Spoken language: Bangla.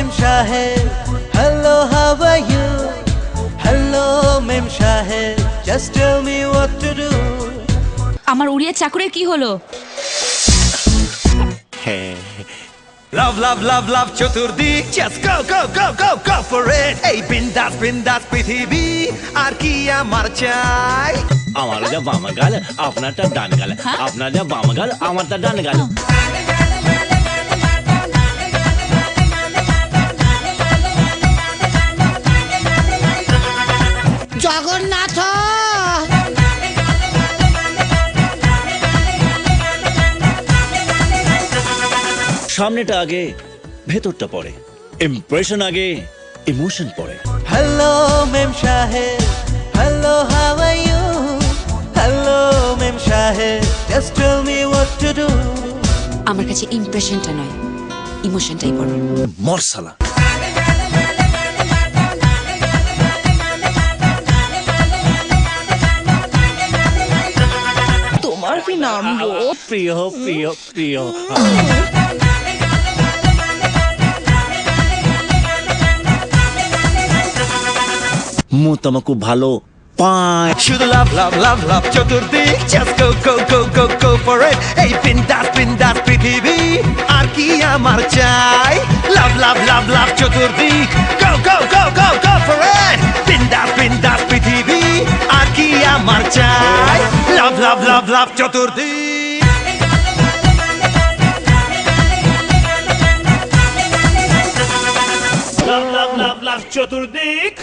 Mem Shahid, hello, how are you? Hello, Mem Shahid, just tell me what to do. আমার উড়িয়া চাকরের কি হলো? Love, love, love, love, চতুর্দিক, just go, go, go, go, go for it. এই বিন্দাস বিন্দাস পৃথিবী, আর কি আমার চাই? আমার যা বাম গাল আপনারটা ডান গাল, আপনার যা বাম গাল আমারটা ডান গাল। জগন্নাথ সামনেটা আগে ভেতরটা পড়ে, ইমপ্রেশন আগে ইমোশন পড়ে। Hello, Mem Shahid, hello, how are you? Hello, Mem Shahid, just tell me what to do. আমার কাছে ইমপ্রেশনটা নয়, ইমোশনটাই বড়। মরসালা তোমার কি নাম গো? প্রিয় প্রিয় প্রিয়। ମୁଁ ତମକୁ ଭଲ পায়। শুধু লাভ লাভ লাভ লাভ চতুর্দিক, just go, go, go, go, go for it. এই বিন্দাস বিন্দাস পৃথিবী, আর কি আমার চাই? লাভ লাভ লাভ লাভ চতুর্দিক, go, go, go, go, go for it. বিন্দাস বিন্দাস পৃথিবী, আর কি আমার চাই? লাভ লাভ লাভ লাভ চতুর্দিক। লাভ লাভ লাভ লাভ চতুর্দিক।